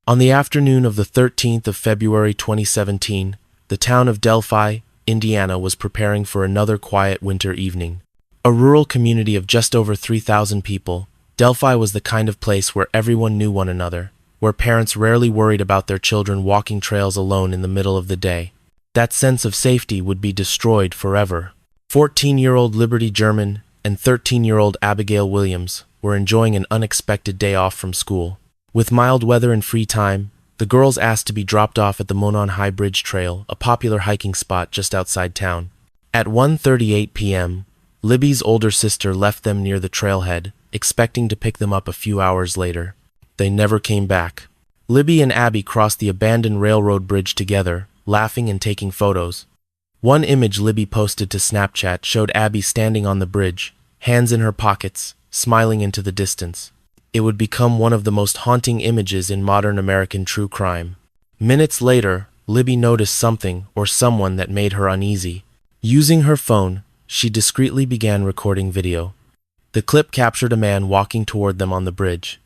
On the afternoon of the 13th of February 2017, the town of Delphi, Indiana was preparing for another quiet winter evening. A rural community of just over 3,000 people, Delphi was the kind of place where everyone knew one another, where parents rarely worried about their children walking trails alone in the middle of the day. That sense of safety would be destroyed forever. 14-year-old Liberty German and 13-year-old Abigail Williams were enjoying an unexpected day off from school. With mild weather and free time, the girls asked to be dropped off at the Monon High Bridge Trail, a popular hiking spot just outside town. At 1:38 p.m., Libby's older sister left them near the trailhead, expecting to pick them up a few hours later. They never came back. Libby and Abby crossed the abandoned railroad bridge together, laughing and taking photos. One image Libby posted to Snapchat showed Abby standing on the bridge, hands in her pockets, smiling into the distance. It would become one of the most haunting images in modern American true crime. Minutes later, Libby noticed something or someone that made her uneasy. Using her phone, she discreetly began recording video. The clip captured a man walking toward them on the bridge.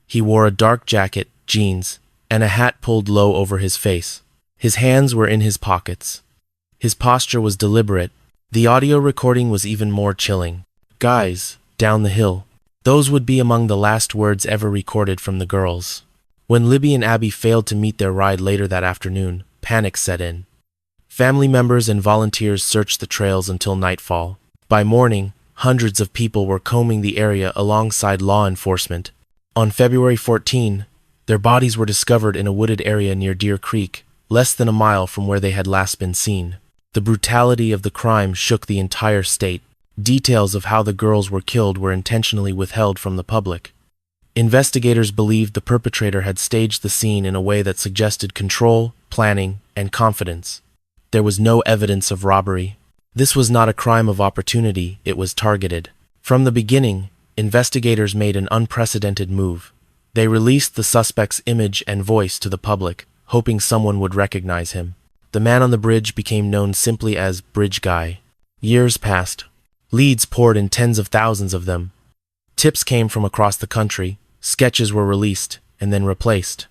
He wore a dark jacket, jeans, and a hat pulled low over his face. His hands were in his pockets. His posture was deliberate. The audio recording was even more chilling. "Guys, down the hill." Those would be among the last words ever recorded from the girls. When Libby and Abby failed to meet their ride later that afternoon, panic set in. Family members and volunteers searched the trails until nightfall. By morning, hundreds of people were combing the area alongside law enforcement. On February 14, their bodies were discovered in a wooded area near Deer Creek, less than a mile from where they had last been seen. The brutality of the crime shook the entire state. Details of how the girls were killed were intentionally withheld from the public. Investigators believed the perpetrator had staged the scene in a way that suggested control, planning, and confidence. There was no evidence of robbery. This was not a crime of opportunity, it was targeted. From the beginning, investigators made an unprecedented move. They released the suspect's image and voice to the public, hoping someone would recognize him. The man on the bridge became known simply as Bridge Guy. Years passed. Leads poured in, tens of thousands of them. Tips came from across the country, sketches were released, and then replaced.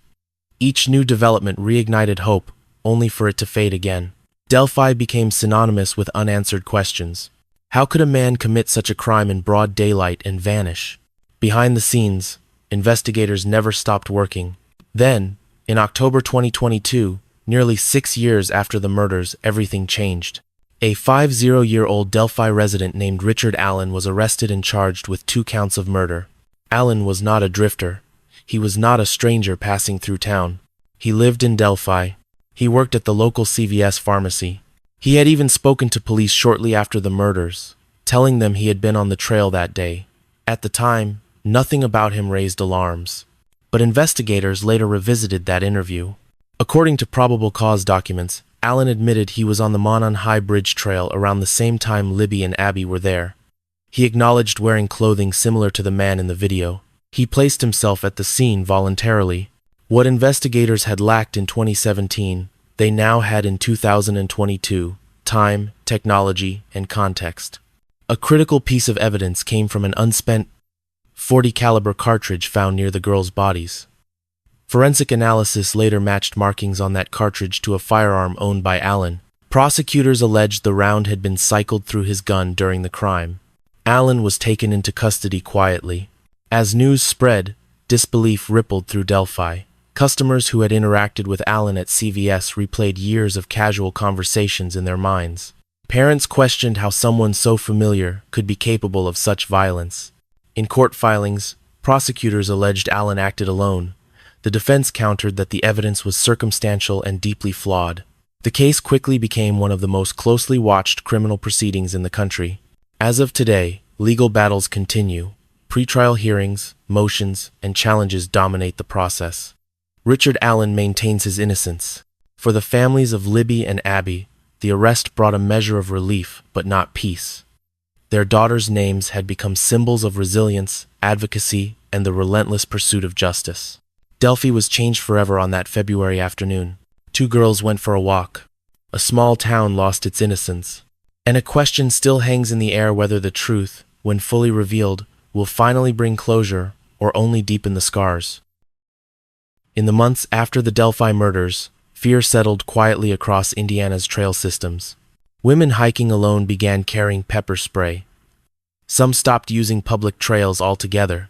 Each new development reignited hope, only for it to fade again. Delphi became synonymous with unanswered questions. How could a man commit such a crime in broad daylight and vanish? Behind the scenes, investigators never stopped working. Then, in October 2022, nearly 6 years after the murders, everything changed. A 50-year-old Delphi resident named Richard Allen was arrested and charged with 2 counts of murder. Allen was not a drifter. He was not a stranger passing through town. He lived in Delphi. He worked at the local CVS pharmacy. He had even spoken to police shortly after the murders, telling them he had been on the trail that day. At the time, nothing about him raised alarms. But investigators later revisited that interview. According to probable cause documents, Allen admitted he was on the Monon High Bridge Trail around the same time Libby and Abby were there. He acknowledged wearing clothing similar to the man in the video. He placed himself at the scene voluntarily. What investigators had lacked in 2017, they now had in 2022: time, technology, and context. A critical piece of evidence came from an unspent .40 caliber cartridge found near the girls' bodies. Forensic analysis later matched markings on that cartridge to a firearm owned by Allen. Prosecutors alleged the round had been cycled through his gun during the crime. Allen was taken into custody quietly. As news spread, disbelief rippled through Delphi. Customers who had interacted with Allen at CVS replayed years of casual conversations in their minds. Parents questioned how someone so familiar could be capable of such violence. In court filings, prosecutors alleged Allen acted alone. The defense countered that the evidence was circumstantial and deeply flawed. The case quickly became one of the most closely watched criminal proceedings in the country. As of today, legal battles continue. Pretrial hearings, motions, and challenges dominate the process. Richard Allen maintains his innocence. For the families of Libby and Abby, the arrest brought a measure of relief, but not peace. Their daughters' names had become symbols of resilience, advocacy, and the relentless pursuit of justice. Delphi was changed forever on that February afternoon. 2 girls went for a walk. A small town lost its innocence. And a question still hangs in the air whether the truth, when fully revealed, will finally bring closure or only deepen the scars. In the months after the Delphi murders, fear settled quietly across Indiana's trail systems. Women hiking alone began carrying pepper spray. Some stopped using public trails altogether.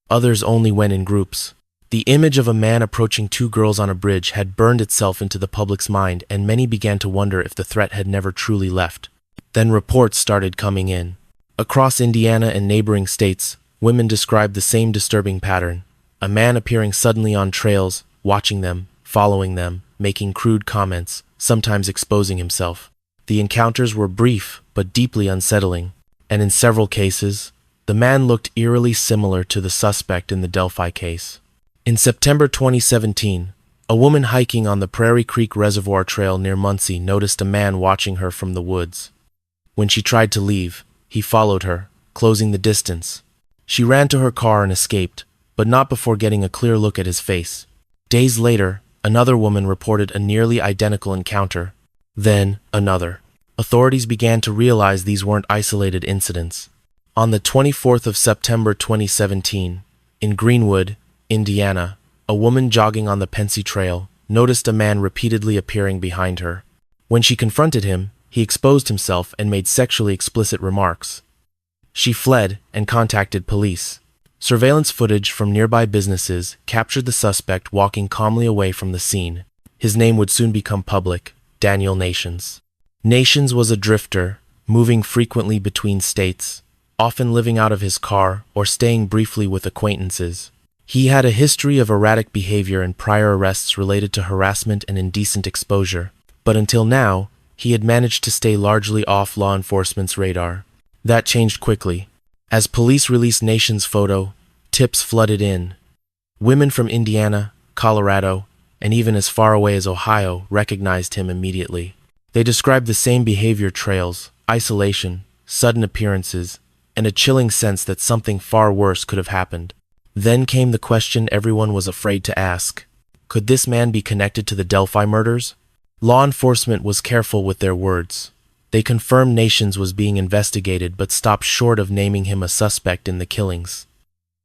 Others only went in groups. The image of a man approaching two girls on a bridge had burned itself into the public's mind, and many began to wonder if the threat had never truly left. Then reports started coming in. Across Indiana and neighboring states, women described the same disturbing pattern. A man appearing suddenly on trails, watching them, following them, making crude comments, sometimes exposing himself. The encounters were brief but deeply unsettling, and in several cases, the man looked eerily similar to the suspect in the Delphi case. In September 2017, a woman hiking on the Prairie Creek Reservoir Trail near Muncie noticed a man watching her from the woods. When she tried to leave, he followed her, closing the distance. She ran to her car and escaped, but not before getting a clear look at his face. Days later, another woman reported a nearly identical encounter. Then, another. Authorities began to realize these weren't isolated incidents. On the 24th of September 2017, in Greenwood, Indiana, a woman jogging on the Pensy Trail noticed a man repeatedly appearing behind her. When she confronted him, he exposed himself and made sexually explicit remarks. She fled and contacted police. Surveillance footage from nearby businesses captured the suspect walking calmly away from the scene. His name would soon become public: Daniel Nations. Nations was a drifter, moving frequently between states, often living out of his car or staying briefly with acquaintances. He had a history of erratic behavior and prior arrests related to harassment and indecent exposure, but until now, he had managed to stay largely off law enforcement's radar. That changed quickly. As police released Nations' photo, tips flooded in. Women from Indiana, Colorado, and even as far away as Ohio recognized him immediately. They described the same behavior trails, isolation, sudden appearances, and a chilling sense that something far worse could have happened. Then came the question everyone was afraid to ask. Could this man be connected to the Delphi murders? Law enforcement was careful with their words. They confirmed Nations was being investigated but stopped short of naming him a suspect in the killings.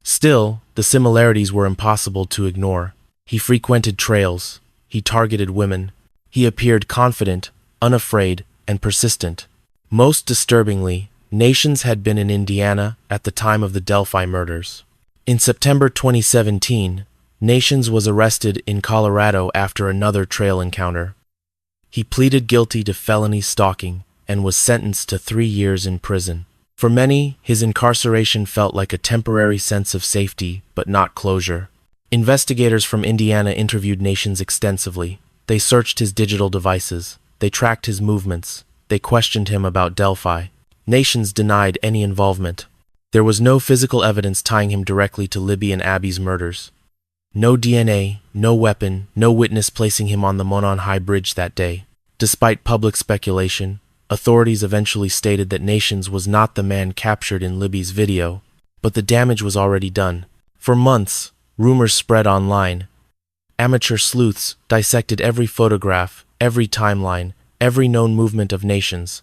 Still, the similarities were impossible to ignore. He frequented trails. He targeted women. He appeared confident, unafraid, and persistent. Most disturbingly, Nations had been in Indiana at the time of the Delphi murders. In September 2017, Nations was arrested in Colorado after another trail encounter. He pleaded guilty to felony stalking and was sentenced to 3 years in prison. For many, his incarceration felt like a temporary sense of safety, but not closure. Investigators from Indiana interviewed Nations extensively. They searched his digital devices. They tracked his movements. They questioned him about Delphi. Nations denied any involvement. There was no physical evidence tying him directly to Libby and Abby's murders. No DNA, no weapon, no witness placing him on the Monon High Bridge that day. Despite public speculation, authorities eventually stated that Nations was not the man captured in Libby's video, but the damage was already done. For months, rumors spread online. Amateur sleuths dissected every photograph, every timeline, every known movement of Nations.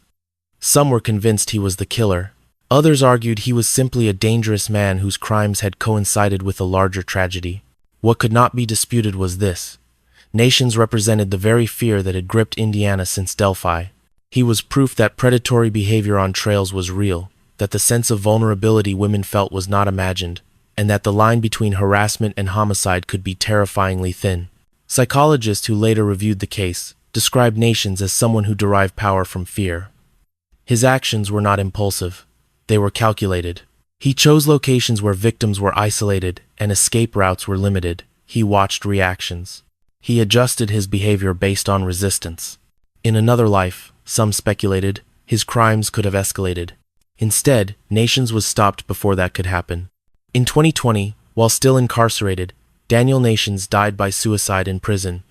Some were convinced he was the killer. Others argued he was simply a dangerous man whose crimes had coincided with a larger tragedy. What could not be disputed was this: Nations represented the very fear that had gripped Indiana since Delphi. He was proof that predatory behavior on trails was real, that the sense of vulnerability women felt was not imagined, and that the line between harassment and homicide could be terrifyingly thin. Psychologists who later reviewed the case described Nations as someone who derived power from fear. His actions were not impulsive. They were calculated. He chose locations where victims were isolated and escape routes were limited. He watched reactions. He adjusted his behavior based on resistance. In another life, some speculated, his crimes could have escalated. Instead, Nations was stopped before that could happen. In 2020, while still incarcerated, Daniel Nations died by suicide in prison.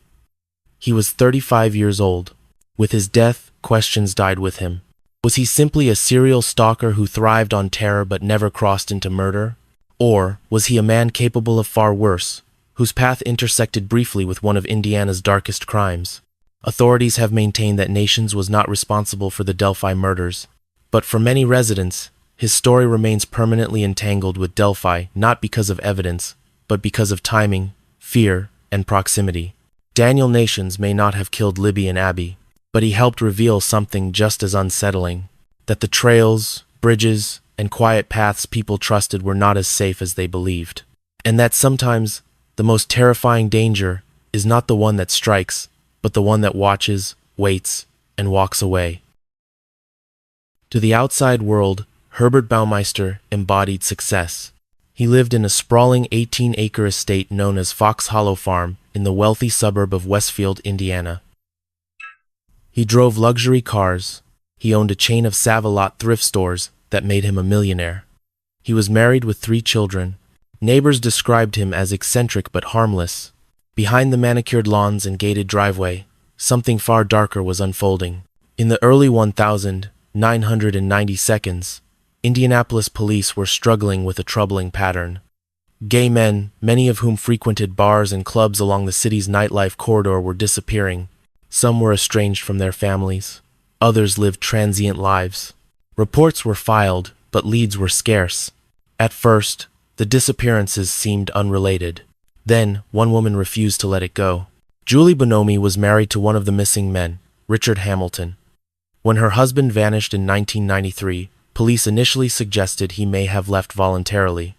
He was 35 years old. With his death, questions died with him. Was he simply a serial stalker who thrived on terror but never crossed into murder? Or was he a man capable of far worse, whose path intersected briefly with one of Indiana's darkest crimes? Authorities have maintained that Nations was not responsible for the Delphi murders, but for many residents, his story remains permanently entangled with Delphi not because of evidence, but because of timing, fear, and proximity. Daniel Nations may not have killed Libby and Abby, but he helped reveal something just as unsettling: that the trails, bridges, and quiet paths people trusted were not as safe as they believed. And that sometimes the most terrifying danger is not the one that strikes, but the one that watches, waits, and walks away. To the outside world, Herbert Baumeister embodied success. He lived in a sprawling 18-acre estate known as Fox Hollow Farm in the wealthy suburb of Westfield, Indiana. He drove luxury cars. He owned a chain of Save-A-Lot thrift stores that made him a millionaire. He was married with 3 children. Neighbors described him as eccentric but harmless. Behind the manicured lawns and gated driveway, something far darker was unfolding. In the early 1992s, Indianapolis police were struggling with a troubling pattern. Gay men, many of whom frequented bars and clubs along the city's nightlife corridor, were disappearing. Some were estranged from their families. Others lived transient lives. Reports were filed, but leads were scarce. At first, the disappearances seemed unrelated. Then, one woman refused to let it go. Julie Bonomi was married to one of the missing men, Richard Hamilton. When her husband vanished in 1993, police initially suggested he may have left voluntarily.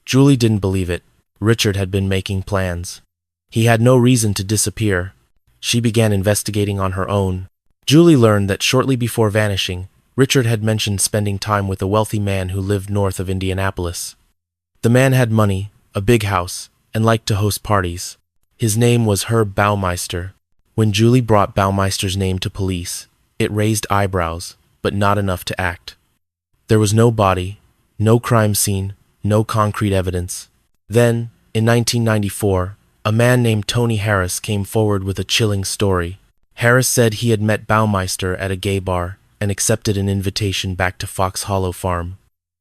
Julie didn't believe it. Richard had been making plans. He had no reason to disappear. She began investigating on her own. Julie learned that shortly before vanishing, Richard had mentioned spending time with a wealthy man who lived north of Indianapolis. The man had money, a big house, and liked to host parties. His name was Herb Baumeister. When Julie brought Baumeister's name to police, it raised eyebrows, but not enough to act. There was no body, no crime scene, no concrete evidence. Then, in 1994, a man named Tony Harris came forward with a chilling story. Harris said he had met Baumeister at a gay bar and accepted an invitation back to Fox Hollow Farm.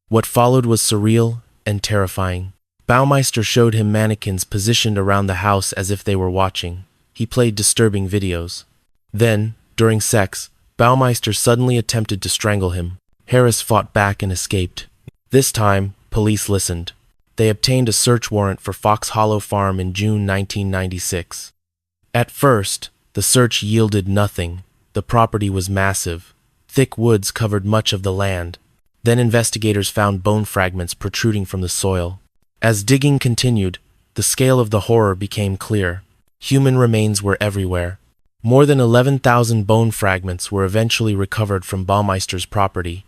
What followed was surreal and terrifying. Baumeister showed him mannequins positioned around the house as if they were watching. He played disturbing videos. Then, during sex, Baumeister suddenly attempted to strangle him. Harris fought back and escaped. This time, police listened. They obtained a search warrant for Fox Hollow Farm in June 1996. At first, the search yielded nothing. The property was massive. Thick woods covered much of the land. Then investigators found bone fragments protruding from the soil. As digging continued, the scale of the horror became clear. Human remains were everywhere. More than 11,000 bone fragments were eventually recovered from Baumeister's property.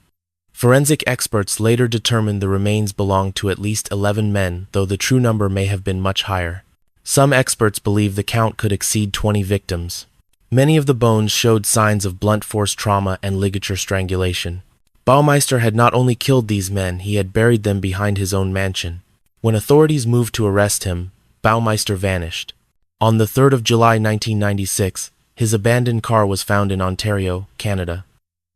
Forensic experts later determined the remains belonged to at least 11 men, though the true number may have been much higher. Some experts believe the count could exceed 20 victims. Many of the bones showed signs of blunt force trauma and ligature strangulation. Baumeister had not only killed these men, he had buried them behind his own mansion. When authorities moved to arrest him, Baumeister vanished. On the 3rd of July 1996, his abandoned car was found in Ontario, Canada.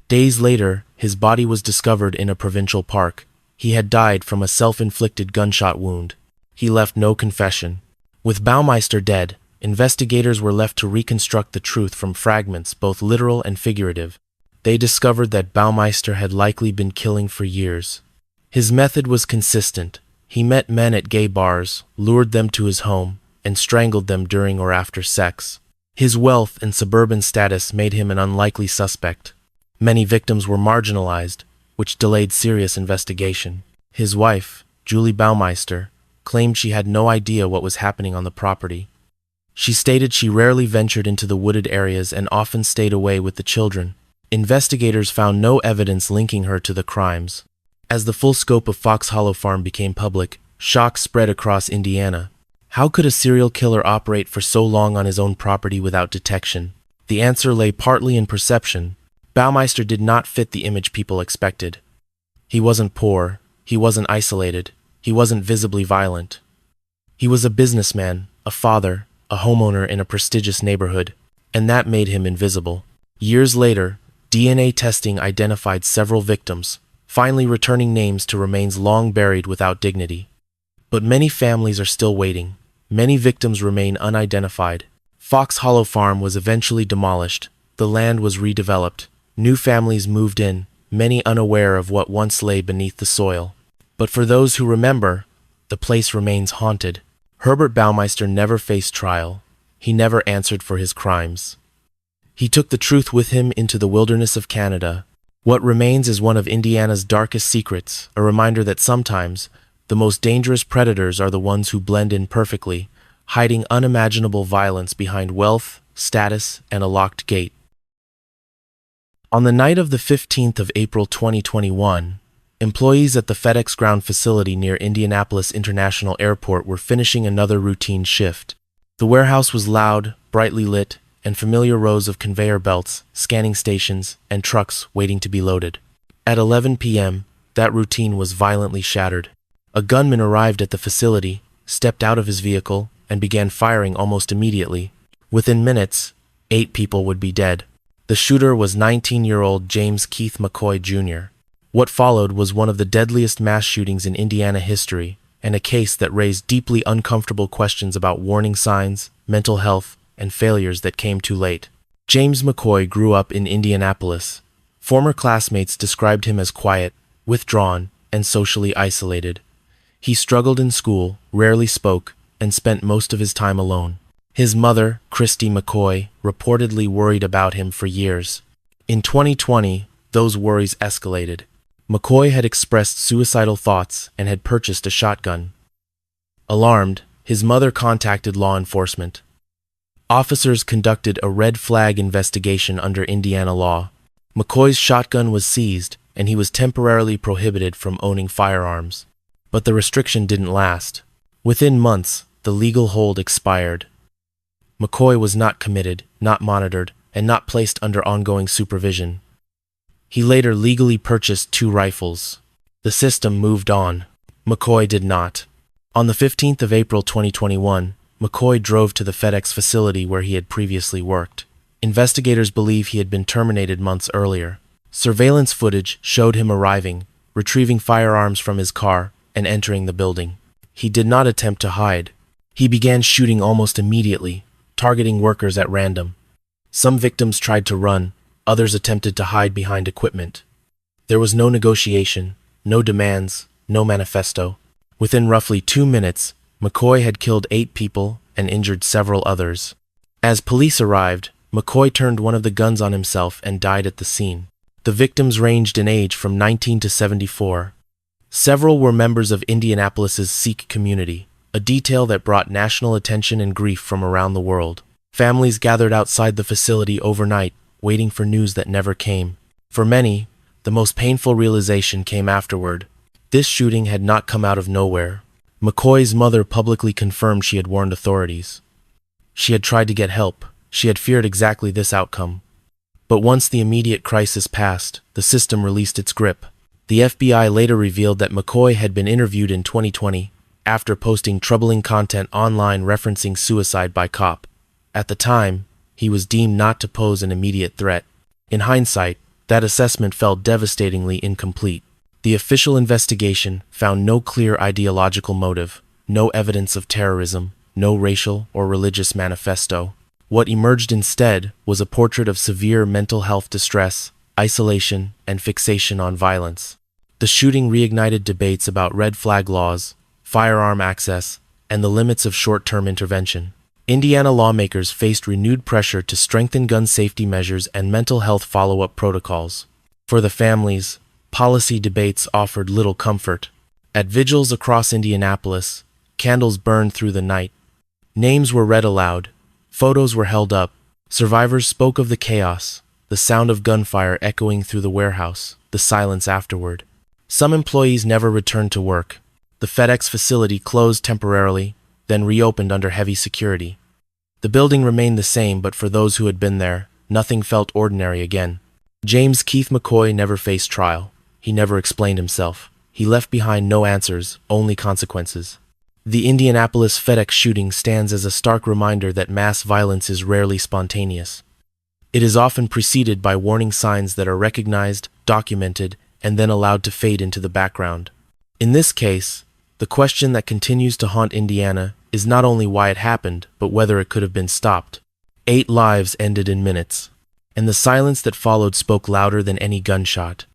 Days later, his body was discovered in a provincial park. He had died from a self-inflicted gunshot wound. He left no confession. With Baumeister dead, investigators were left to reconstruct the truth from fragments, both literal and figurative. They discovered that Baumeister had likely been killing for years. His method was consistent. He met men at gay bars, lured them to his home, and strangled them during or after sex. His wealth and suburban status made him an unlikely suspect. Many victims were marginalized, which delayed serious investigation. His wife, Julie Baumeister, claimed she had no idea what was happening on the property. She stated she rarely ventured into the wooded areas and often stayed away with the children. Investigators found no evidence linking her to the crimes. As the full scope of Fox Hollow Farm became public, shock spread across Indiana. How could a serial killer operate for so long on his own property without detection? The answer lay partly in perception. Baumeister did not fit the image people expected. He wasn't poor, he wasn't isolated, he wasn't visibly violent. He was a businessman, a father, a homeowner in a prestigious neighborhood, and that made him invisible. Years later, DNA testing identified several victims, finally returning names to remains long buried without dignity. But many families are still waiting. Many victims remain unidentified. Fox Hollow Farm was eventually demolished. The land was redeveloped. New families moved in, many unaware of what once lay beneath the soil. But for those who remember, the place remains haunted. Herbert Baumeister never faced trial. He never answered for his crimes. He took the truth with him into the wilderness of Canada. What remains is one of Indiana's darkest secrets, a reminder that sometimes the most dangerous predators are the ones who blend in perfectly, hiding unimaginable violence behind wealth, status, and a locked gate. On the night of the 15th of April 2021, employees at the FedEx ground facility near Indianapolis International Airport were finishing another routine shift. The warehouse was loud, brightly lit, and familiar rows of conveyor belts, scanning stations, and trucks waiting to be loaded. At 11 p.m., that routine was violently shattered. A gunman arrived at the facility, stepped out of his vehicle, and began firing almost immediately. Within minutes, 8 people would be dead. The shooter was 19-year-old James Keith McCoy, Jr. What followed was one of the deadliest mass shootings in Indiana history, and a case that raised deeply uncomfortable questions about warning signs, mental health, and failures that came too late. James McCoy grew up in Indianapolis. Former classmates described him as quiet, withdrawn, and socially isolated. He struggled in school, rarely spoke, and spent most of his time alone. His mother, Christy McCoy, reportedly worried about him for years. In 2020, those worries escalated. McCoy had expressed suicidal thoughts and had purchased a shotgun. Alarmed, his mother contacted law enforcement. Officers conducted a red flag investigation under Indiana law. McCoy's shotgun was seized, and he was temporarily prohibited from owning firearms. But the restriction didn't last. Within months, the legal hold expired. McCoy was not committed, not monitored, and not placed under ongoing supervision. He later legally purchased 2 rifles. The system moved on. McCoy did not. On the 15th of April 2021, McCoy drove to the FedEx facility where he had previously worked. Investigators believe he had been terminated months earlier. Surveillance footage showed him arriving, retrieving firearms from his car, and entering the building. He did not attempt to hide. He began shooting almost immediately, targeting workers at random. Some victims tried to run, others attempted to hide behind equipment. There was no negotiation, no demands, no manifesto. Within roughly 2 minutes, McCoy had killed 8 people and injured several others. As police arrived, McCoy turned one of the guns on himself and died at the scene. The victims ranged in age from 19 to 74. Several were members of Indianapolis's Sikh community, a detail that brought national attention and grief from around the world. Families gathered outside the facility overnight, waiting for news that never came. For many, the most painful realization came afterward. This shooting had not come out of nowhere. McCoy's mother publicly confirmed she had warned authorities. She had tried to get help. She had feared exactly this outcome. But once the immediate crisis passed, the system released its grip. The FBI later revealed that McCoy had been interviewed in 2020 after posting troubling content online referencing suicide by cop. At the time, he was deemed not to pose an immediate threat. In hindsight, that assessment felt devastatingly incomplete. The official investigation found no clear ideological motive, no evidence of terrorism, no racial or religious manifesto. What emerged instead was a portrait of severe mental health distress, isolation, and fixation on violence. The shooting reignited debates about red flag laws, firearm access, and the limits of short-term intervention. Indiana lawmakers faced renewed pressure to strengthen gun safety measures and mental health follow-up protocols. For the families, policy debates offered little comfort. At vigils across Indianapolis, candles burned through the night. Names were read aloud. Photos were held up. Survivors spoke of the chaos, the sound of gunfire echoing through the warehouse, the silence afterward. Some employees never returned to work. The FedEx facility closed temporarily, then reopened under heavy security. The building remained the same, but for those who had been there, nothing felt ordinary again. James Keith McCoy never faced trial. He never explained himself. He left behind no answers, only consequences. The Indianapolis FedEx shooting stands as a stark reminder that mass violence is rarely spontaneous. It is often preceded by warning signs that are recognized, documented, and then allowed to fade into the background. In this case, the question that continues to haunt Indiana is not only why it happened, but whether it could have been stopped. 8 lives ended in minutes, and the silence that followed spoke louder than any gunshot.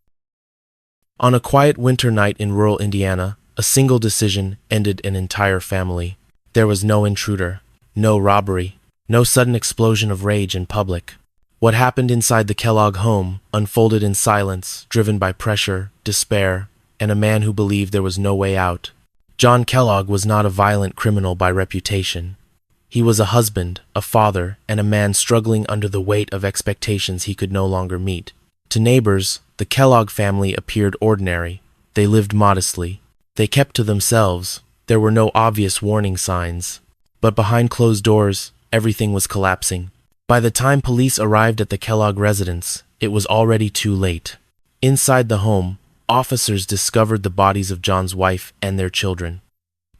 On a quiet winter night in rural Indiana, a single decision ended an entire family. There was no intruder, no robbery, no sudden explosion of rage in public. What happened inside the Kellogg home unfolded in silence, driven by pressure, despair, and a man who believed there was no way out. John Kellogg was not a violent criminal by reputation. He was a husband, a father, and a man struggling under the weight of expectations he could no longer meet. To neighbors, the Kellogg family appeared ordinary. They lived modestly. They kept to themselves. There were no obvious warning signs. But behind closed doors, everything was collapsing. By the time police arrived at the Kellogg residence, it was already too late. Inside the home, officers discovered the bodies of John's wife and their children.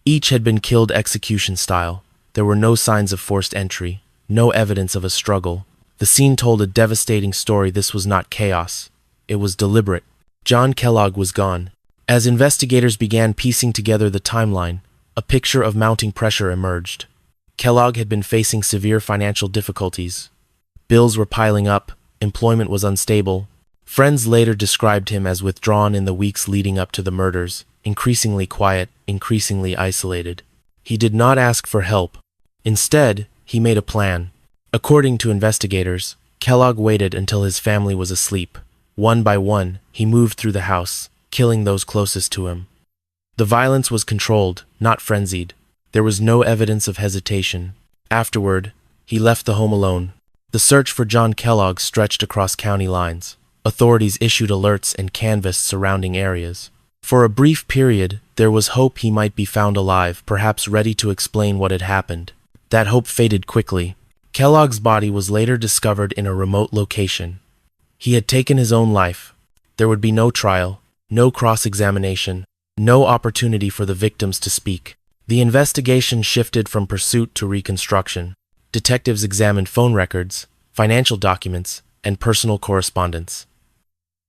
Each had been killed execution style. There were no signs of forced entry, no evidence of a struggle. The scene told a devastating story. This was not chaos. It was deliberate. John Kellogg was gone. As investigators began piecing together the timeline, a picture of mounting pressure emerged. Kellogg had been facing severe financial difficulties. Bills were piling up, employment was unstable. Friends later described him as withdrawn in the weeks leading up to the murders, increasingly quiet, increasingly isolated. He did not ask for help. Instead, he made a plan. According to investigators, Kellogg waited until his family was asleep. One by one, he moved through the house, killing those closest to him. The violence was controlled, not frenzied. There was no evidence of hesitation. Afterward, he left the home alone. The search for John Kellogg stretched across county lines. Authorities issued alerts and canvassed surrounding areas. For a brief period, there was hope he might be found alive, perhaps ready to explain what had happened. That hope faded quickly. Kellogg's body was later discovered in a remote location. He had taken his own life. There would be no trial, no cross-examination, no opportunity for the victims to speak. The investigation shifted from pursuit to reconstruction. Detectives examined phone records, financial documents, and personal correspondence.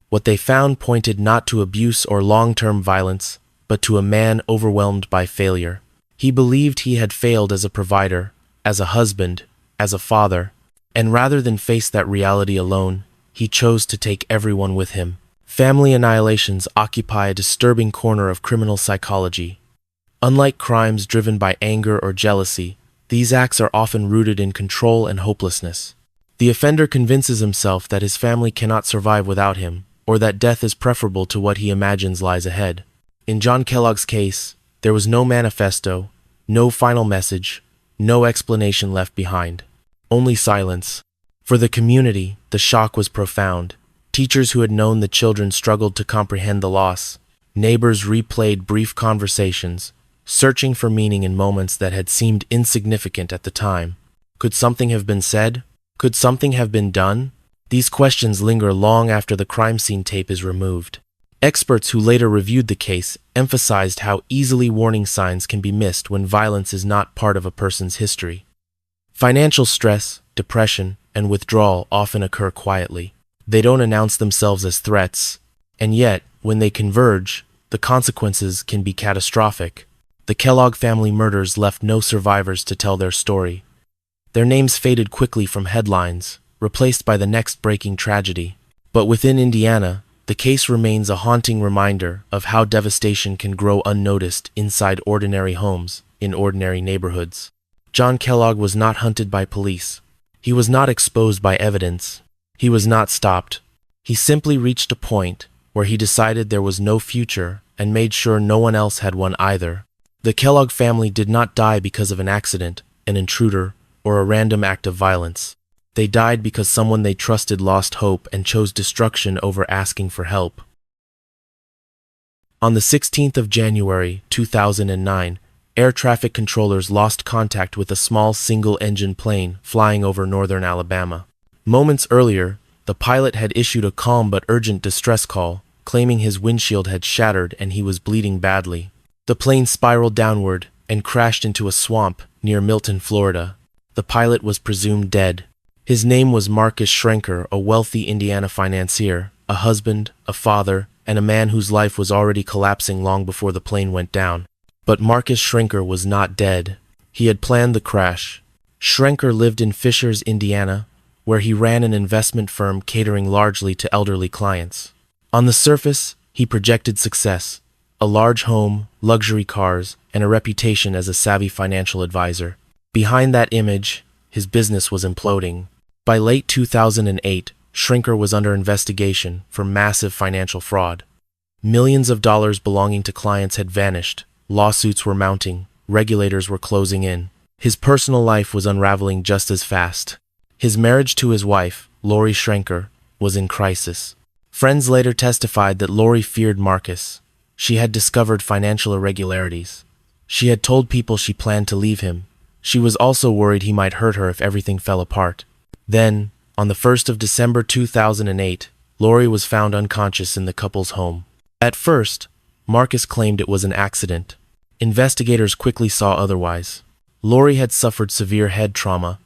What they found pointed not to abuse or long-term violence, but to a man overwhelmed by failure. He believed he had failed as a provider, as a husband, as a father, and rather than face that reality alone, he chose to take everyone with him. Family annihilations occupy a disturbing corner of criminal psychology. Unlike crimes driven by anger or jealousy, these acts are often rooted in control and hopelessness. The offender convinces himself that his family cannot survive without him, or that death is preferable to what he imagines lies ahead. In John Kellogg's case, there was no manifesto, no final message, no explanation left behind. Only silence. For the community, the shock was profound. Teachers who had known the children struggled to comprehend the loss. Neighbors replayed brief conversations, searching for meaning in moments that had seemed insignificant at the time. Could something have been said? Could something have been done? These questions linger long after the crime scene tape is removed. Experts who later reviewed the case emphasized how easily warning signs can be missed when violence is not part of a person's history. Financial stress, depression, and withdrawal often occur quietly. They don't announce themselves as threats, and yet, when they converge, the consequences can be catastrophic. The Kellogg family murders left no survivors to tell their story. Their names faded quickly from headlines, replaced by the next breaking tragedy. But within Indiana, the case remains a haunting reminder of how devastation can grow unnoticed inside ordinary homes, in ordinary neighborhoods. John Kellogg was not hunted by police. He was not exposed by evidence. He was not stopped. He simply reached a point where he decided there was no future and made sure no one else had one either. The Kellogg family did not die because of an accident, an intruder, or a random act of violence. They died because someone they trusted lost hope and chose destruction over asking for help. On the 16th of January, 2009, air traffic controllers lost contact with a small single-engine plane flying over northern Alabama. Moments earlier, the pilot had issued a calm but urgent distress call, claiming his windshield had shattered and he was bleeding badly. The plane spiraled downward and crashed into a swamp near Milton, Florida. The pilot was presumed dead. His name was Marcus Schrenker, a wealthy Indiana financier, a husband, a father, and a man whose life was already collapsing long before the plane went down. But Marcus Schrenker was not dead. He had planned the crash. Schrenker lived in Fishers, Indiana, where he ran an investment firm catering largely to elderly clients. On the surface, he projected success. a large home, luxury cars, and a reputation as a savvy financial advisor. Behind that image, his business was imploding. By late 2008, Schrenker was under investigation for massive financial fraud. Millions of dollars belonging to clients had vanished, lawsuits were mounting, regulators were closing in. His personal life was unraveling just as fast. His marriage to his wife, Lori Schrenker, was in crisis. Friends later testified that Lori feared Marcus. She had discovered financial irregularities. She had told people she planned to leave him. She was also worried he might hurt her if everything fell apart. Then, on the 1st of December 2008, Lori was found unconscious in the couple's home. At first, Marcus claimed it was an accident. Investigators quickly saw otherwise. Lori had suffered severe head trauma.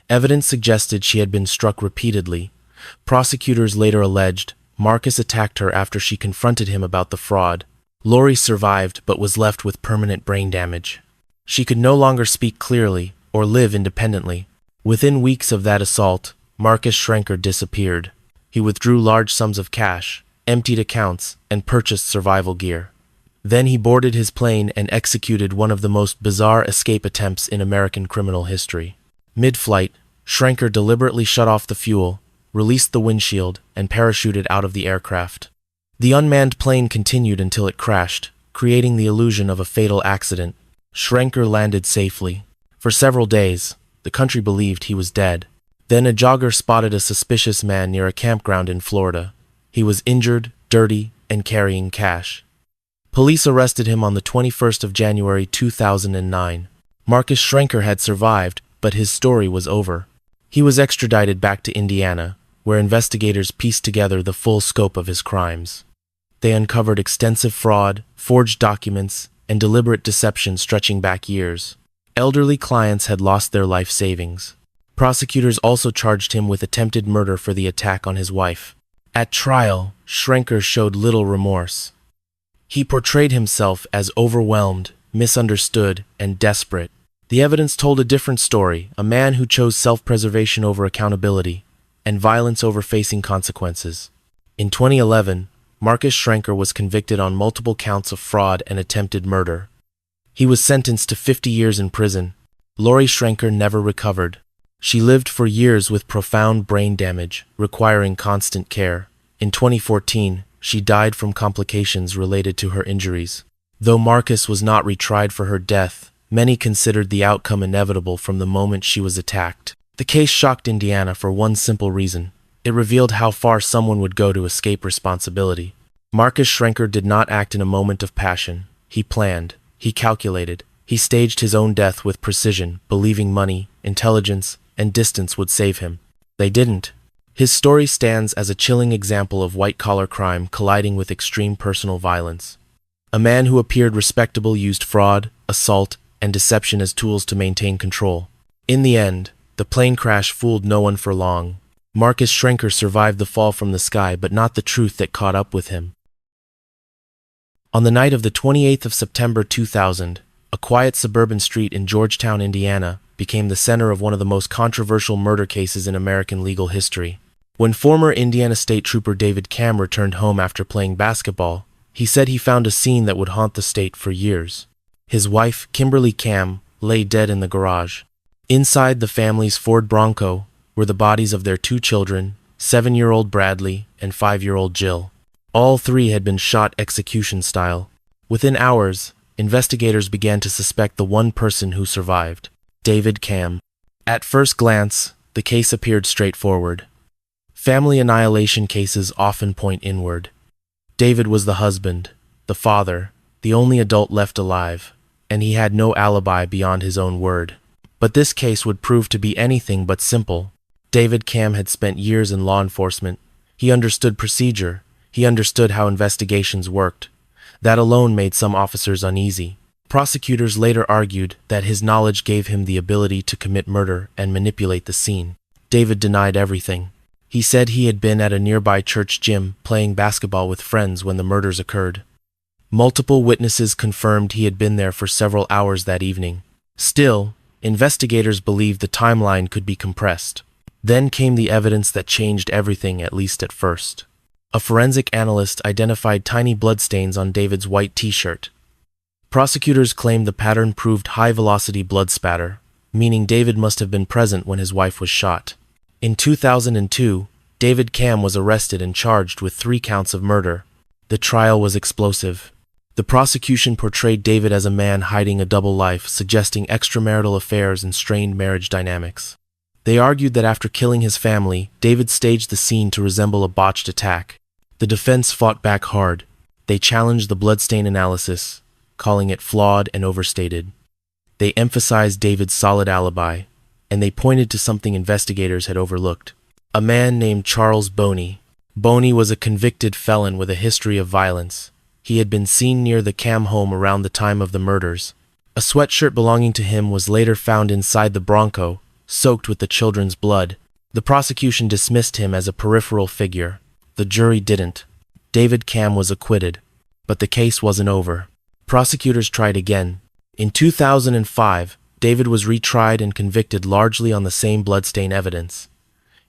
Evidence suggested she had been struck repeatedly. Prosecutors later alleged Marcus attacked her after she confronted him about the fraud. Lori survived but was left with permanent brain damage. She could no longer speak clearly or live independently. Within weeks of that assault, Marcus Schrenker disappeared. He withdrew large sums of cash, emptied accounts, and purchased survival gear. Then he boarded his plane and executed one of the most bizarre escape attempts in American criminal history. Mid-flight, Schrenker deliberately shut off the fuel, released the windshield, and parachuted out of the aircraft. The unmanned plane continued until it crashed, creating the illusion of a fatal accident. Schrenker landed safely. For several days, the country believed he was dead. Then a jogger spotted a suspicious man near a campground in Florida. He was injured, dirty, and carrying cash. Police arrested him on the 21st of January 2009. Marcus Schrenker had survived, but his story was over. He was extradited back to Indiana, where investigators pieced together the full scope of his crimes. They uncovered extensive fraud, forged documents, and deliberate deception stretching back years. Elderly clients had lost their life savings. Prosecutors also charged him with attempted murder for the attack on his wife. At trial, Schrenker showed little remorse. He portrayed himself as overwhelmed, misunderstood, and desperate. The evidence told a different story, a man who chose self-preservation over accountability, and violence over facing consequences. In 2011, Marcus Schrenker was convicted on multiple counts of fraud and attempted murder. He was sentenced to 50 years in prison. Lori Schrenker never recovered. She lived for years with profound brain damage, requiring constant care. In 2014, she died from complications related to her injuries. Though Marcus was not retried for her death, many considered the outcome inevitable from the moment she was attacked. The case shocked Indiana for one simple reason. It revealed how far someone would go to escape responsibility. Marcus Schrenker did not act in a moment of passion. He planned. He calculated. He staged his own death with precision, believing money, intelligence, and distance would save him. They didn't. His story stands as a chilling example of white-collar crime colliding with extreme personal violence. A man who appeared respectable used fraud, assault, and deception as tools to maintain control. In the end, the plane crash fooled no one for long. Marcus Schrenker survived the fall from the sky, but not the truth that caught up with him. On the night of the 28th of September 2000, a quiet suburban street in Georgetown, Indiana, became the center of one of the most controversial murder cases in American legal history. When former Indiana State Trooper David Cam returned home after playing basketball, he said he found a scene that would haunt the state for years. His wife, Kimberly Cam, lay dead in the garage. Inside the family's Ford Bronco were the bodies of their two children, 7-year-old Bradley and 5-year-old Jill. All three had been shot execution style. Within hours, investigators began to suspect the one person who survived, David Cam. At first glance, the case appeared straightforward. Family annihilation cases often point inward. David was the husband, the father, the only adult left alive, and he had no alibi beyond his own word. But this case would prove to be anything but simple. David Cam had spent years in law enforcement. He understood procedure. He understood how investigations worked. That alone made some officers uneasy. Prosecutors later argued that his knowledge gave him the ability to commit murder and manipulate the scene. David denied everything. He said he had been at a nearby church gym playing basketball with friends when the murders occurred. Multiple witnesses confirmed he had been there for several hours that evening. Still, investigators believed the timeline could be compressed. Then came the evidence that changed everything, at least at first. A forensic analyst identified tiny bloodstains on David's white t-shirt. Prosecutors claimed the pattern proved high-velocity blood spatter, meaning David must have been present when his wife was shot. In 2002, David Cam was arrested and charged with 3 counts of murder. The trial was explosive. The prosecution portrayed David as a man hiding a double life, suggesting extramarital affairs and strained marriage dynamics. They argued that after killing his family, David staged the scene to resemble a botched attack. The defense fought back hard. They challenged the bloodstain analysis, calling it flawed and overstated. They emphasized David's solid alibi, and they pointed to something investigators had overlooked. A man named Charles Boney. Boney was a convicted felon with a history of violence. He had been seen near the Cam home around the time of the murders. A sweatshirt belonging to him was later found inside the Bronco, soaked with the children's blood. The prosecution dismissed him as a peripheral figure. The jury didn't. David Cam was acquitted. But the case wasn't over. Prosecutors tried again. In 2005, David was retried and convicted largely on the same bloodstain evidence.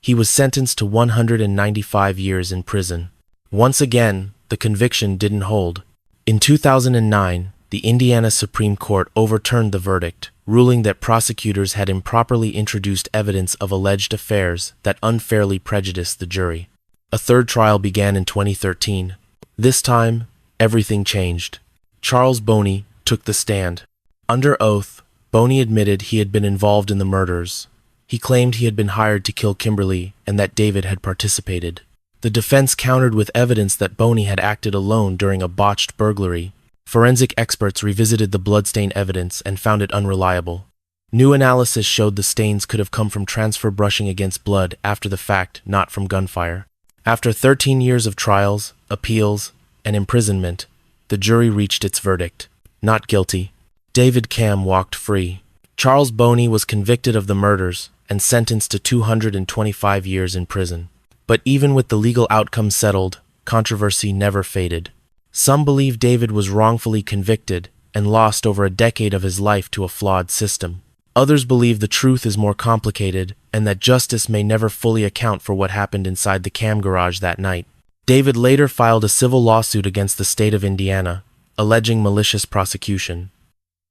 He was sentenced to 195 years in prison. Once again, the conviction didn't hold. In 2009, the Indiana Supreme Court overturned the verdict, ruling that prosecutors had improperly introduced evidence of alleged affairs that unfairly prejudiced the jury. A third trial began in 2013. This time, everything changed. Charles Boney took the stand. Under oath, Boney admitted he had been involved in the murders. He claimed he had been hired to kill Kimberly and that David had participated. The defense countered with evidence that Boney had acted alone during a botched burglary. Forensic experts revisited the bloodstain evidence and found it unreliable. New analysis showed the stains could have come from transfer brushing against blood after the fact, not from gunfire. After 13 years of trials, appeals, and imprisonment, the jury reached its verdict. Not guilty. David Cam walked free. Charles Boney was convicted of the murders and sentenced to 225 years in prison. But even with the legal outcome settled, controversy never faded. Some believe David was wrongfully convicted and lost over a decade of his life to a flawed system. Others believe the truth is more complicated and that justice may never fully account for what happened inside the Cam garage that night. David later filed a civil lawsuit against the state of Indiana, alleging malicious prosecution.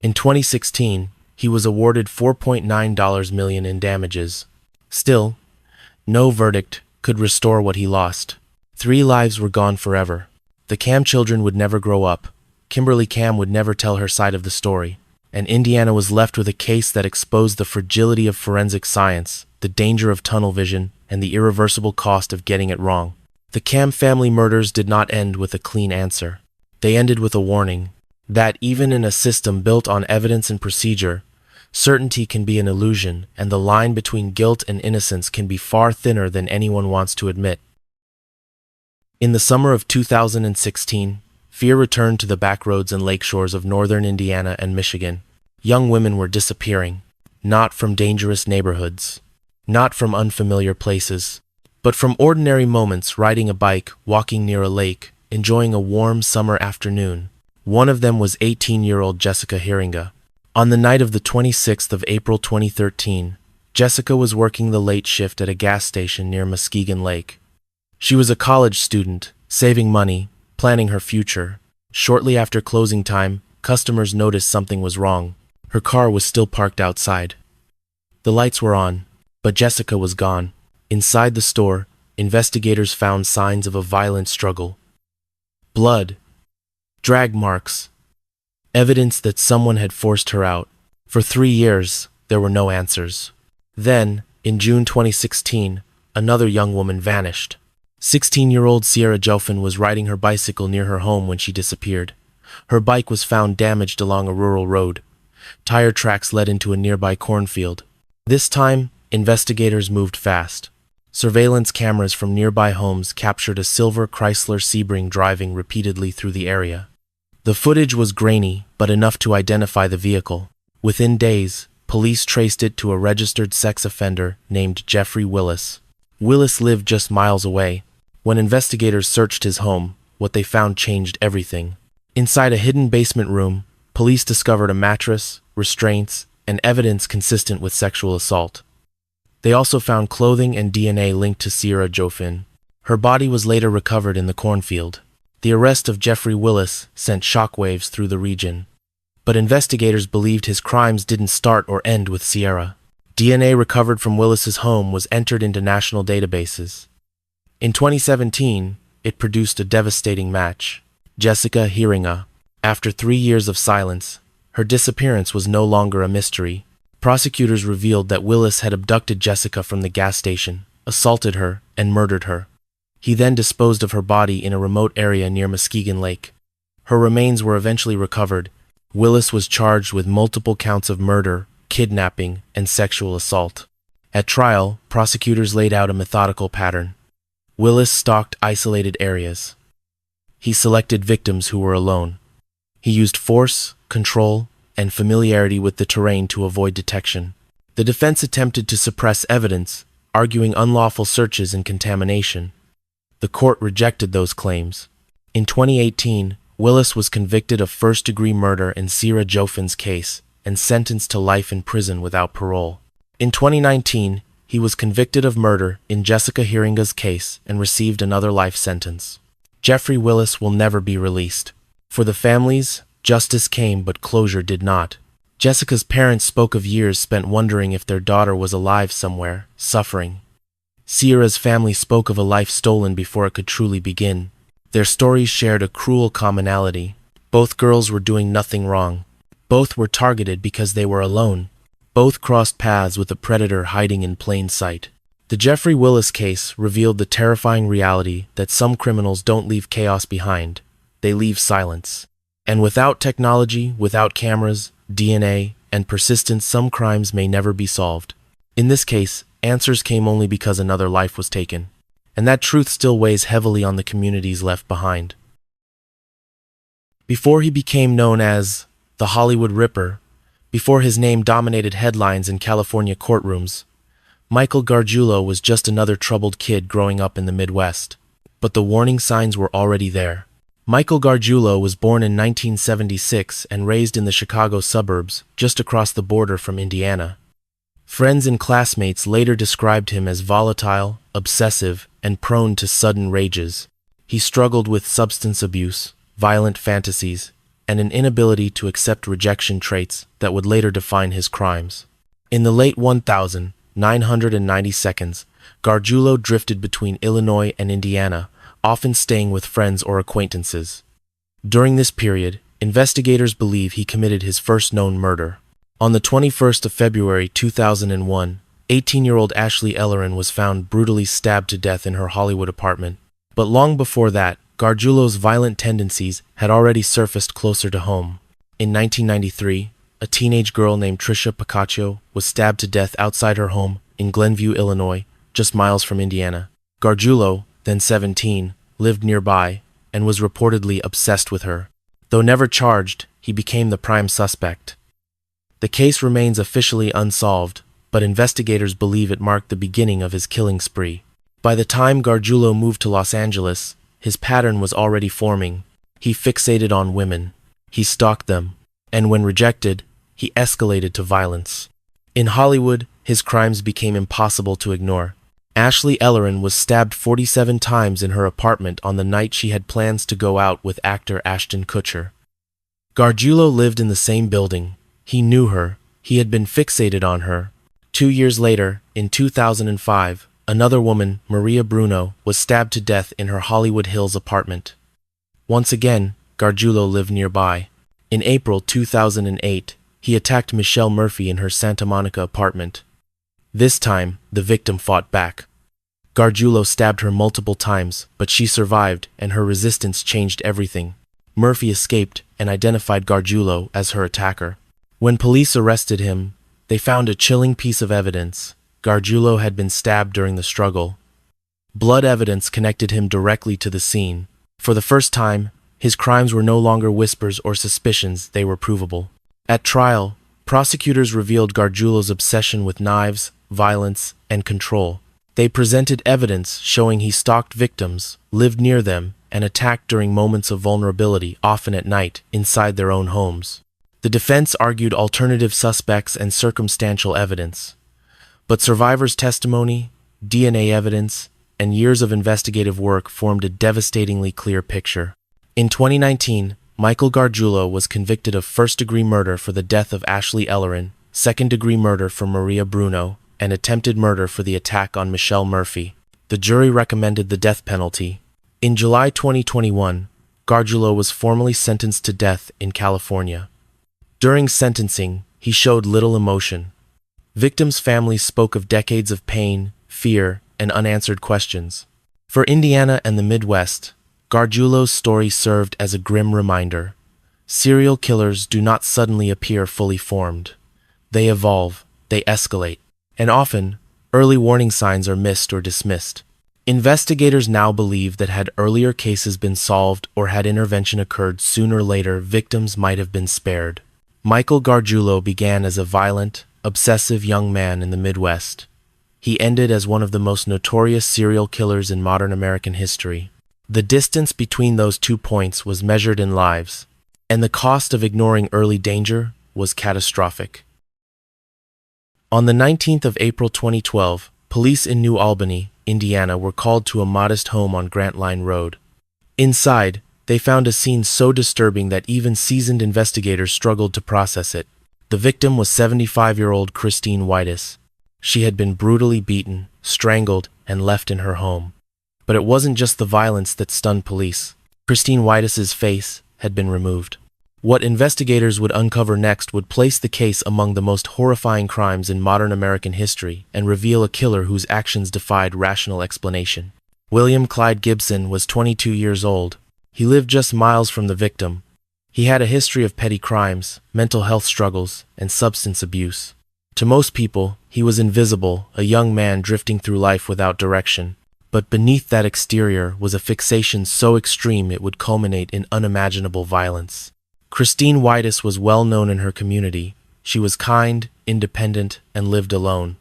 In 2016, he was awarded $4.9 million in damages. Still, no verdict could restore what he lost. 3 lives were gone forever. The Cam children would never grow up. Kimberly Cam would never tell her side of the story. And Indiana was left with a case that exposed the fragility of forensic science, the danger of tunnel vision, and the irreversible cost of getting it wrong. The Cam family murders did not end with a clean answer. They ended with a warning that even in a system built on evidence and procedure, certainty can be an illusion, and the line between guilt and innocence can be far thinner than anyone wants to admit. In the summer of 2016, fear returned to the backroads and lakeshores of northern Indiana and Michigan. Young women were disappearing, not from dangerous neighborhoods, not from unfamiliar places, but from ordinary moments riding a bike, walking near a lake, enjoying a warm summer afternoon. One of them was 18-year-old Jessica Hiringa. On the night of the 26th of April 2013, Jessica was working the late shift at a gas station near Muskegon Lake. She was a college student, saving money, planning her future. Shortly after closing time, customers noticed something was wrong. Her car was still parked outside. The lights were on, but Jessica was gone. Inside the store, investigators found signs of a violent struggle. Blood, drag marks, evidence that someone had forced her out. For 3 years, there were no answers. Then, in June 2016, another young woman vanished. 16-year-old Sierra Jofin was riding her bicycle near her home when she disappeared. Her bike was found damaged along a rural road. Tire tracks led into a nearby cornfield. This time, investigators moved fast. Surveillance cameras from nearby homes captured a silver Chrysler Sebring driving repeatedly through the area. The footage was grainy, but enough to identify the vehicle. Within days, police traced it to a registered sex offender named Jeffrey Willis. Willis lived just miles away. When investigators searched his home, what they found changed everything. Inside a hidden basement room, police discovered a mattress, restraints, and evidence consistent with sexual assault. They also found clothing and DNA linked to Sierra Jofin. Her body was later recovered in the cornfield. The arrest of Jeffrey Willis sent shockwaves through the region. But investigators believed his crimes didn't start or end with Sierra. DNA recovered from Willis's home was entered into national databases. In 2017, it produced a devastating match. Jessica Hiringa. After 3 years of silence, her disappearance was no longer a mystery. Prosecutors revealed that Willis had abducted Jessica from the gas station, assaulted her, and murdered her. He then disposed of her body in a remote area near Muskegon Lake. Her remains were eventually recovered. Willis was charged with multiple counts of murder, kidnapping, and sexual assault. At trial, prosecutors laid out a methodical pattern. Willis stalked isolated areas. He selected victims who were alone. He used force, control, and familiarity with the terrain to avoid detection. The defense attempted to suppress evidence, arguing unlawful searches and contamination. The court rejected those claims. In 2018, Willis was convicted of first-degree murder in Sierra Joffin's case and sentenced to life in prison without parole. In 2019, he was convicted of murder in Jessica Hiringa's case and received another life sentence. Jeffrey Willis will never be released. For the families, justice came but closure did not. Jessica's parents spoke of years spent wondering if their daughter was alive somewhere, suffering. Sierra's family spoke of a life stolen before it could truly begin. Their stories shared a cruel commonality. Both girls were doing nothing wrong. Both were targeted because they were alone. Both crossed paths with a predator hiding in plain sight. The Jeffrey Willis case revealed the terrifying reality that some criminals don't leave chaos behind. They leave silence. And without technology, without cameras, DNA, and persistence, some crimes may never be solved. In this case, answers came only because another life was taken. And that truth still weighs heavily on the communities left behind. Before he became known as the Hollywood Ripper, before his name dominated headlines in California courtrooms, Michael Gargiulo was just another troubled kid growing up in the Midwest. But the warning signs were already there. Michael Gargiulo was born in 1976 and raised in the Chicago suburbs, just across the border from Indiana. Friends and classmates later described him as volatile, obsessive, and prone to sudden rages. He struggled with substance abuse, violent fantasies, and an inability to accept rejection traits that would later define his crimes. In the late 1992s, Gargiulo drifted between Illinois and Indiana, often staying with friends or acquaintances. During this period, investigators believe he committed his first known murder. On the 21st of February 2001, 18-year-old Ashley Ellerin was found brutally stabbed to death in her Hollywood apartment. But long before that, Gargiulo's violent tendencies had already surfaced closer to home. In 1993, a teenage girl named Trisha Pacaccio was stabbed to death outside her home in Glenview, Illinois, just miles from Indiana. Gargiulo, then 17, lived nearby and was reportedly obsessed with her. Though never charged, he became the prime suspect. The case remains officially unsolved, but investigators believe it marked the beginning of his killing spree. By the time Gargiulo moved to Los Angeles, his pattern was already forming. He fixated on women. He stalked them. And when rejected, he escalated to violence. In Hollywood, his crimes became impossible to ignore. Ashley Ellerin was stabbed 47 times in her apartment on the night she had plans to go out with actor Ashton Kutcher. Gargiulo lived in the same building. He knew her. He had been fixated on her. 2 years later, in 2005, another woman, Maria Bruno, was stabbed to death in her Hollywood Hills apartment. Once again, Gargiulo lived nearby. In April 2008, he attacked Michelle Murphy in her Santa Monica apartment. This time, the victim fought back. Gargiulo stabbed her multiple times, but she survived, and her resistance changed everything. Murphy escaped and identified Gargiulo as her attacker. When police arrested him, they found a chilling piece of evidence. Gargiulo had been stabbed during the struggle. Blood evidence connected him directly to the scene. For the first time, his crimes were no longer whispers or suspicions, they were provable. At trial, prosecutors revealed Gargiulo's obsession with knives, violence, and control. They presented evidence showing he stalked victims, lived near them, and attacked during moments of vulnerability, often at night, inside their own homes. The defense argued alternative suspects and circumstantial evidence. But survivors' testimony, DNA evidence, and years of investigative work formed a devastatingly clear picture. In 2019, Michael Gargiulo was convicted of first-degree murder for the death of Ashley Ellerin, second-degree murder for Maria Bruno, and attempted murder for the attack on Michelle Murphy. The jury recommended the death penalty. In July 2021, Gargiulo was formally sentenced to death in California. During sentencing, he showed little emotion. Victims' families spoke of decades of pain, fear, and unanswered questions. For Indiana and the Midwest, Gargiulo's story served as a grim reminder. Serial killers do not suddenly appear fully formed. They evolve, they escalate, and often, early warning signs are missed or dismissed. Investigators now believe that had earlier cases been solved or had intervention occurred sooner or later, victims might have been spared. Michael Gargiulo began as a violent, obsessive young man in the Midwest. He ended as one of the most notorious serial killers in modern American history. The distance between those 2 points was measured in lives, and the cost of ignoring early danger was catastrophic. On the 19th of April 2012, police in New Albany, Indiana, were called to a modest home on Grant Line Road. Inside, they found a scene so disturbing that even seasoned investigators struggled to process it. The victim was 75-year-old Christine Whitus. She had been brutally beaten, strangled, and left in her home. But it wasn't just the violence that stunned police. Christine Whitus's face had been removed. What investigators would uncover next would place the case among the most horrifying crimes in modern American history and reveal a killer whose actions defied rational explanation. William Clyde Gibson was 22 years old. He lived just miles from the victim. He had a history of petty crimes, mental health struggles, and substance abuse. To most people, he was invisible, a young man drifting through life without direction. But beneath that exterior was a fixation so extreme it would culminate in unimaginable violence. Christine Whitus was well known in her community. She was kind, independent, and lived alone.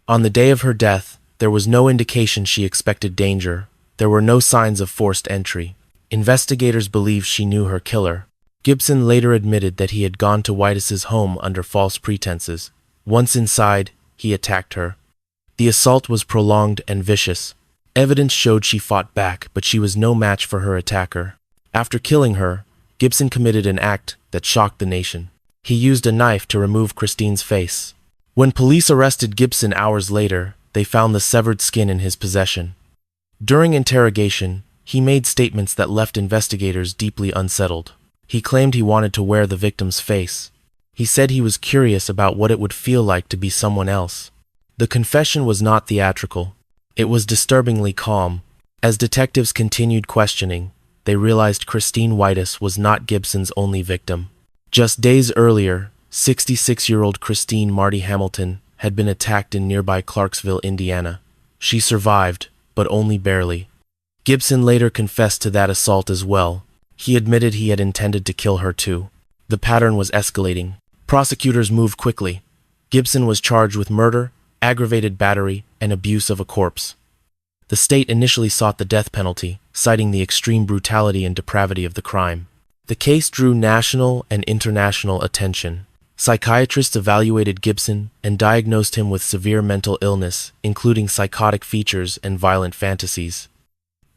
On the day of her death, there was no indication she expected danger. There were no signs of forced entry. Investigators believed she knew her killer. Gibson later admitted that he had gone to Whitus's home under false pretenses. Once inside, he attacked her. The assault was prolonged and vicious. Evidence showed she fought back, but she was no match for her attacker. After killing her, Gibson committed an act that shocked the nation. He used a knife to remove Christine's face. When police arrested Gibson hours later, they found the severed skin in his possession. During interrogation, he made statements that left investigators deeply unsettled. He claimed he wanted to wear the victim's face. He said he was curious about what it would feel like to be someone else. The confession was not theatrical. It was disturbingly calm. As detectives continued questioning, they realized Christine Whitus was not Gibson's only victim. Just days earlier, 66-year-old Christine Marty Hamilton had been attacked in nearby Clarksville, Indiana. She survived, but only barely. Gibson later confessed to that assault as well. He admitted he had intended to kill her too. The pattern was escalating. Prosecutors moved quickly. Gibson was charged with murder, aggravated battery, and abuse of a corpse. The state initially sought the death penalty, citing the extreme brutality and depravity of the crime. The case drew national and international attention. Psychiatrists evaluated Gibson and diagnosed him with severe mental illness, including psychotic features and violent fantasies.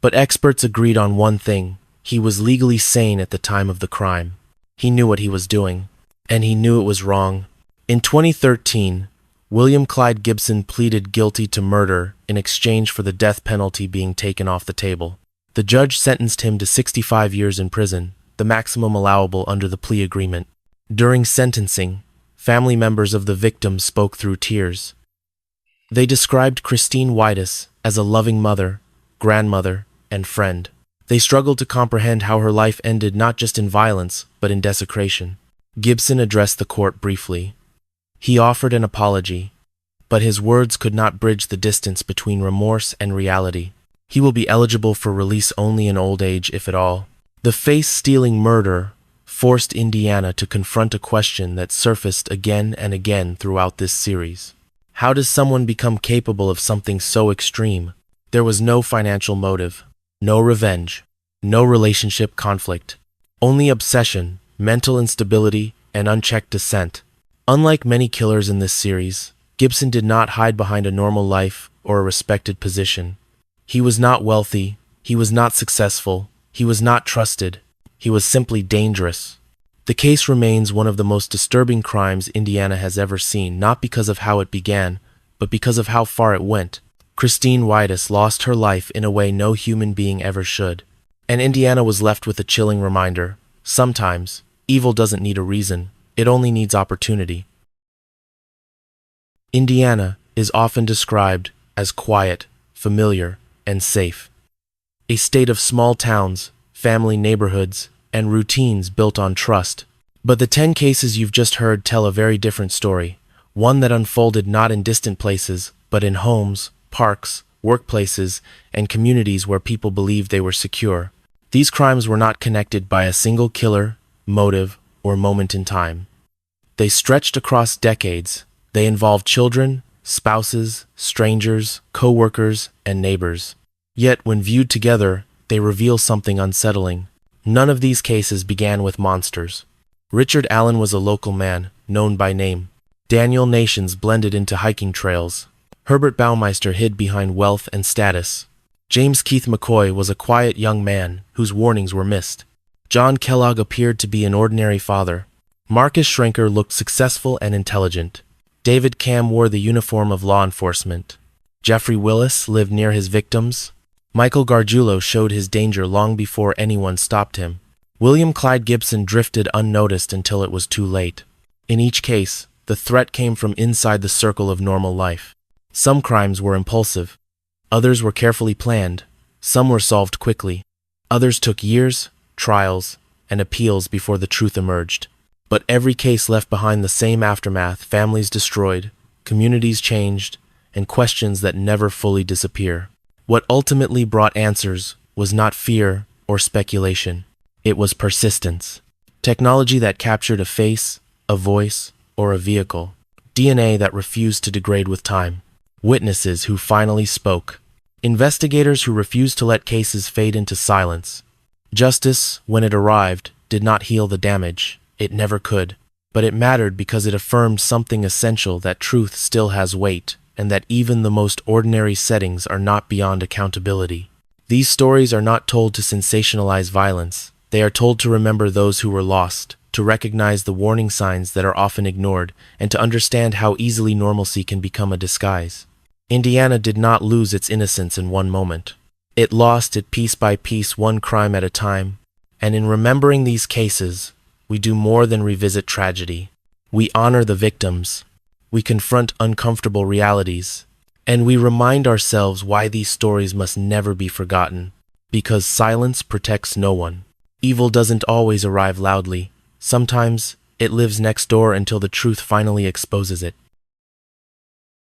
But experts agreed on one thing: he was legally sane at the time of the crime. He knew what he was doing, and he knew it was wrong. In 2013, William Clyde Gibson pleaded guilty to murder in exchange for the death penalty being taken off the table. The judge sentenced him to 65 years in prison, the maximum allowable under the plea agreement. During sentencing, family members of the victim spoke through tears. They described Christine Whitus as a loving mother, grandmother, and friend. They struggled to comprehend how her life ended not just in violence, but in desecration. Gibson addressed the court briefly. He offered an apology, but his words could not bridge the distance between remorse and reality. He will be eligible for release only in old age, if at all. The face-stealing murder forced Indiana to confront a question that surfaced again and again throughout this series. How does someone become capable of something so extreme? There was no financial motive, no revenge, no relationship conflict, only obsession, mental instability, and unchecked dissent. Unlike many killers in this series, Gibson did not hide behind a normal life or a respected position. He was not wealthy, he was not successful, he was not trusted, he was simply dangerous. The case remains one of the most disturbing crimes Indiana has ever seen, not because of how it began, but because of how far it went. Christine Whitus lost her life in a way no human being ever should. And Indiana was left with a chilling reminder: sometimes, evil doesn't need a reason, it only needs opportunity. Indiana is often described as quiet, familiar, and safe. A state of small towns, family neighborhoods, and routines built on trust. But the 10 cases you've just heard tell a very different story, one that unfolded not in distant places, but in homes, parks, workplaces, and communities where people believed they were secure. These crimes were not connected by a single killer, motive, or moment in time. They stretched across decades. They involved children, spouses, strangers, coworkers, and neighbors. Yet, when viewed together, they reveal something unsettling. None of these cases began with monsters. Richard Allen was a local man, known by name. Daniel Nations blended into hiking trails. Herbert Baumeister hid behind wealth and status. James Keith McCoy was a quiet young man whose warnings were missed. John Kellogg appeared to be an ordinary father. Marcus Schrenker looked successful and intelligent. David Cam wore the uniform of law enforcement. Jeffrey Willis lived near his victims. Michael Gargiulo showed his danger long before anyone stopped him. William Clyde Gibson drifted unnoticed until it was too late. In each case, the threat came from inside the circle of normal life. Some crimes were impulsive. Others were carefully planned. Some were solved quickly. Others took years, trials, and appeals before the truth emerged. But every case left behind the same aftermath: families destroyed, communities changed, and questions that never fully disappear. What ultimately brought answers was not fear or speculation. It was persistence. Technology that captured a face, a voice, or a vehicle. DNA that refused to degrade with time. Witnesses who finally spoke. Investigators who refused to let cases fade into silence. Justice, when it arrived, did not heal the damage. It never could. But it mattered because it affirmed something essential: that truth still has weight, and that even the most ordinary settings are not beyond accountability. These stories are not told to sensationalize violence. They are told to remember those who were lost, to recognize the warning signs that are often ignored, and to understand how easily normalcy can become a disguise. Indiana did not lose its innocence in one moment. It lost it piece by piece, one crime at a time. And in remembering these cases, we do more than revisit tragedy. We honor the victims. We confront uncomfortable realities, and we remind ourselves why these stories must never be forgotten. Because silence protects no one. Evil doesn't always arrive loudly. Sometimes it lives next door until the truth finally exposes it.